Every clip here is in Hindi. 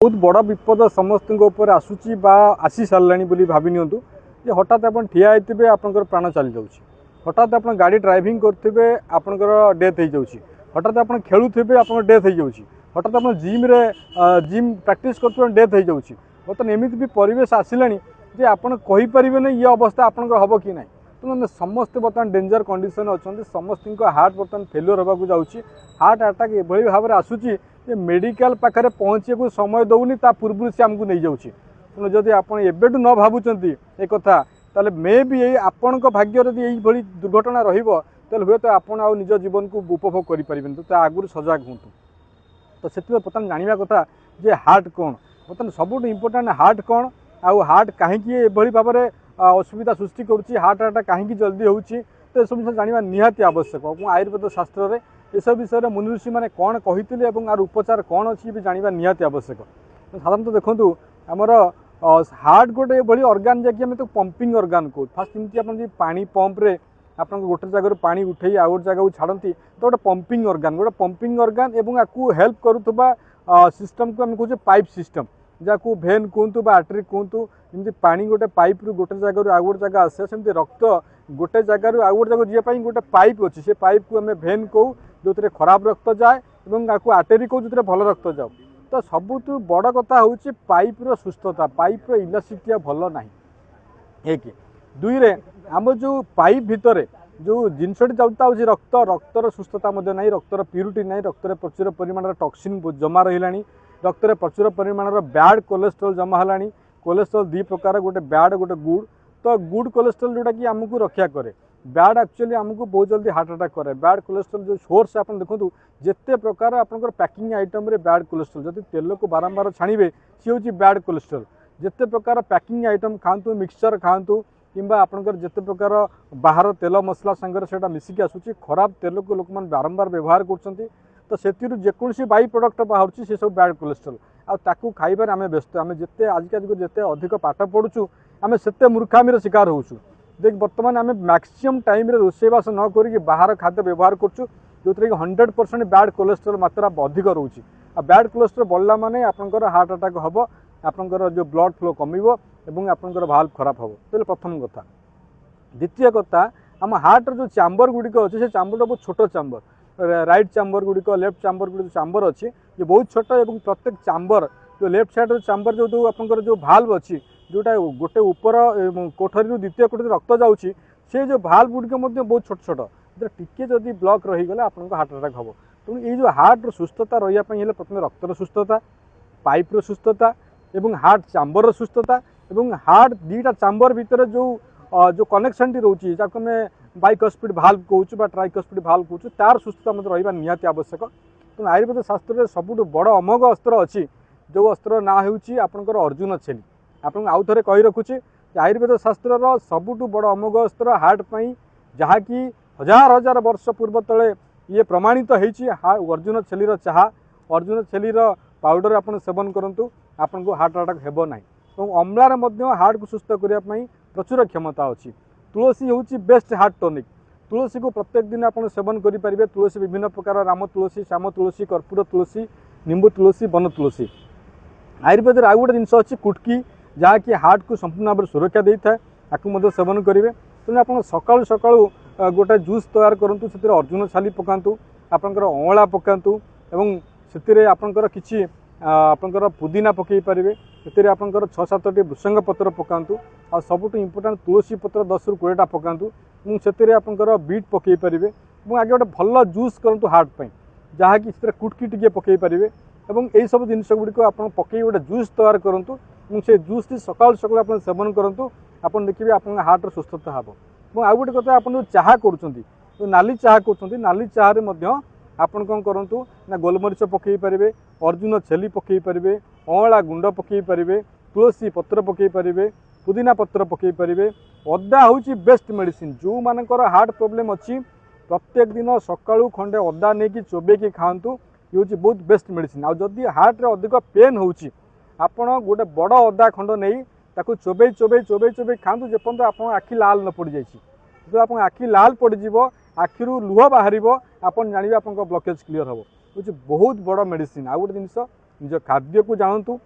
बहुत बड़ा विपद समस्त आसूची आसी सारे बोली भावी नियंतु जे हठात आप ठिया होते आपंकर प्राण चली जाऊँ हठात आप गाड़ी ड्राइविंग करेंगे आपंकर डेथ हो जाऊँ हठात आप खेलुवे आप डेथ हो जाऊँ हठात आप जिम प्रैक्टिस कर डेथ हो जाऊँ बर्तमान एमती भी परिवेश आसला जे आपड़ कहींपर ये अवस्था आपंकर हम कि ना तेना समस्ते बर्तमान डेंजर कंडीशन अच्छा समस्त हार्ट बर्तमान फेल्योर होगा जाऊँगी हार्ट अटैक एभली भाव में आसूची मेडिकल पाखे पहुँचे को समय दौनी ता पूर्व से आमको नहीं जाऊँगी तेणु जदि आप एबेटू न भावुंट एक ताले मे भी यही आपण भाग्य जब यही दुर्घटना रही हुए तो आप निज जीवन को उपभोग करें तो आगुरी सजग हूँ तो से बर्तमान जाना कथा जे हार्ट कौन बर्तमान सबुठ इम्पोर्टाट हार्ट कौन आउ हार्ट कहीं भाव में असुविधा सृष्टि करुँच हार्ट अटैक कहीं जल्दी होती तो सब जिन जाना निहाती आवश्यक आयुर्वेद शास्त्र में यह विषय में मुनि ऋषि मैंने कौन कहते आर उपचार कौन अच्छी भी जाना निहाती आवश्यक साधारणतः देखूँ आमर हार्ट गोटे भली अर्गान जैक तो पंपिंग अर्गान कौ फास्ट जमी आप पानी पंप्रे आप गोटे जगह पानी उठे आउ गोटे जगह छाड़ती तो गोटे पंपिंग अर्गान और आपको हेल्प करुवा सिस्टम को आम कहे पाइप सिस्टम जहाँ भेन कहतु आर्टरी कहतु जमी पानी गोटे पाइप रु गोटे जगह आउ गोटे जगह आसे सेमती रक्त गोटे जगह आउ गोटे जगह जीवाई गोटे पाइप अच्छी से पाइप को आम भेन कहू जो खराब रक्त जाए और आर्टेरी कहू जो भल रक्त जाओ तो सबुठ बड़ कथा हूँ पाइप्र सुस्थता पाइप्र इलास्टिसिटी भल ना एक दुई रे आम जो पाइप भितर जो जिनसटी जाऊँगी रक्त रक्तर सुस्थता ना रक्तर प्यूरिटी ना रक्त प्रचुर परिमाण टॉक्सिन जमा रहा रक्त प्रचुर परिमाण बैड कोलेस्ट्रोल जमा है कोलेस्ट्रोल दी प्रकार गोटे बैड गोटे गुड तो गुड कोलेस्ट्रोल जोटा कि आमको रक्षा करे बैड एक्चुअली आमको बहुत जल्दी हार्ट अटैक करे बैड कोलेस्ट्रोल जो सोर्स आप देखो जिते प्रकार आपंकर पैकिंग आइटम रे बैड कोलेस्ट्रोल जब तेल को बारंबार छाणीबे सी हूँ बैड कोलेस्ट्रोल जिते प्रकार पैकिंग आइटम खातु मिक्सचर खातु किंबा आपंकर जिते प्रकार बाहर तेल मसला सांगे से मिसिकी आसूची खराब तेल को लोक मैंने बारंबार व्यवहार कर तो से जेकोसी बाई प्रडक्ट बाहर से सब बैड कोलेस्ट्रोल आकु खाइबार आम व्यस्त आम जिते आजिका जिते अधिक पाठ पढ़ुचु आम से मूर्खामीर शिकार होचु देख बर्तमान आम मैक्सिमम टाइम रोषेबास न करी बाहर खाद्य व्यवहार करुँ जो कि 100% बैड कोलेस्ट्रोल मात्रा अधिक रोचे आ बैड कोलेस्ट्रोल बढ़ला माने आपंकर हार्ट अटैक हम आपंकर जो ब्लड फ्लो कमिबो एवं आपंकर भाल्व खराब हम तो प्रथम कथा द्वितीय कथा आम हार्ट जो चैम्बर गुड़िक अच्छे से चैम्बर बहुत छोट चैम्बर राइट चैम्बर गुड़िक लेफ्ट चैम्बर गुड़िक चैम्बर अच्छी जो बहुत छोट और प्रत्येक चैम्बर जो लेफ्ट साइड चैम्बर जो आपंकर जो भाल्व अच्छी जोटा गोटे ऊपर कोठरी द्वितीय कोठरी रक्त जाऊँगी से जो भाल्व गुड़िक बहुत छोट छोट टिके जदि ब्लॉक रहीगला आप हार्ट अटैक हम तेणु ये जो हार्ट सुस्थता रही प्रथम रक्तर सुस्थता पाइप्र सुस्थता एवं हार्ट चैम्बर सुस्थता एवं हार्ट दीटा चैम्बर भितर जो जो कनेक्शन टी रोचे जहाँ आम बाइकस्पिड भाल्व कहूँ ट्राइकस्पिड भाल्व कहूँ तार सुस्थता मतलब रहा निहाती आवश्यक तेणु आयुर्वेद शास्त्र में सबुठ बड़ अमोघ अस्त्र अच्छी जो अस्त्र ना होची आपंकर अर्जुन छेली आपको आउ थे कही रखुचे आयुर्वेद शास्त्र सबुठ बड़ अमोघ अस्त्र हार्ट पाई जहाँकि हजार हजार वर्ष पूर्व तले ये प्रमाणित होती अर्जुन छेलीर चाहा अर्जुन छेलीर पाउडर आप सेवन करूँ आपन को हार्ट अटैक हेब ना अम्लार हार्ट को सुस्थ करने प्रचुर क्षमता अच्छी तुलसी हूँ बेस्ट हार्ट टॉनिक तुलसी को प्रत्येक दिन आप सेवन करेंगे तुलसी विभिन्न प्रकार राम तुलसी श्याम तुलसी कर्पूर तुलसी निंबू तुलसी वन तुलसी आयुर्वेद आउ गोटे जिनस अच्छी कुटकी जहाँकि हार्ट को संपूर्ण भाव सुरक्षा दे था आपको सेवन करेंगे तेणु आप सकालू सकालू गोटे जूस तैयार करूँ से अर्जुन छाली पकातु आपंकर अँला पकातु एवं से आपंकर किसी आपंकर पुदीना पकई पारे से आपंकर 6-7टी वृषंग पत्र पकातु आ सबुठ इम्पोर्टाट तुलसी पत्र 10 ରୁ 20टा पकातु से आपंकर बीट पकई पारे आगे गोटे भल जूस करूँ हार्ट पाई जहाँकि कुटकी टिके पकई पारे और यही सब जिनस गुड़िक आप पकई गोटे जूस तैयार करूँ से जूस टी सकाल सकाल आप सेवन करूँ आप देखिए आप हार्ट सुस्थता हम और आउ गोटे कथा आप चाह कर नाली चाह कर नाली चाह आपन कौन करूँ ना गोलमरीच पकई पारे अर्जुन छेली पकई पारे अँला गुंड पकई पारे तुलसी पत्र पकई पारे पुदीना पत्र पकई पारे अदा हूँ बेस्ट मेडिसिन जो मानकर हार्ट प्रोब्लेम अच्छी प्रत्येक दिन सकाळू खंडे अदा नहीं कि चोबेकी खातु ये हूँ बहुत बेस्ट मेडिसिन आदि हार्ट रे अधिक पेन होची आपण गोटे बड़ अदा खंड नहीं ताकू चोबई चोबई चोबई चोबई खातु जेपर्यंत आप आखि लाल न पड़ जाए जो आप आखि लाल पड़ज आखिरू लुह बाहर आपन जानिबे आपन ब्लॉकेज क्लियर हम हूँ बहुत बड़ मेडिसिन आउ गोटे जिनस निज खाद्य को जानतु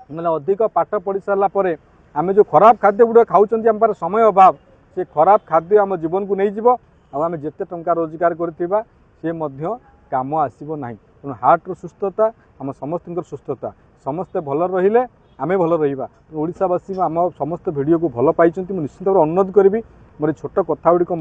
ମାନେ ଅଧିକ ପାଠ ପଢ଼ି ସାରିଲା ପରେ ଆମେ ଯେଉଁ ଖରାପ ଖାଦ୍ୟ ଗୁଡ଼ିକ ଖାଉଛନ୍ତି ଆମ ପାଖରେ ସମୟ ଅଭାବ ସେ ଖରାପ ଖାଦ୍ୟ ଆମ ଜୀବନକୁ ନେଇଯିବ ଆଉ ଆମେ ଯେତେ ଟଙ୍କା ରୋଜଗାର କରିଥିବା ସେ ମଧ୍ୟ କାମ ଆସିବ ନାହିଁ। ତେଣୁ ହାର୍ଟର ସୁସ୍ଥତା ଆମ ସମସ୍ତଙ୍କର ସୁସ୍ଥତା ସମସ୍ତେ ଭଲ ରହିଲେ ଆମେ ଭଲ ରହିବା। ଓଡ଼ିଶାବାସୀ ଆମ ସମସ୍ତ ଭିଡ଼ିଓକୁ ଭଲ ପାଇଛନ୍ତି ମୁଁ ନିଶ୍ଚିତ ଭାବରେ ଅନୁରୋଧ କରିବି ମୋର ଛୋଟ କଥା ଗୁଡ଼ିକ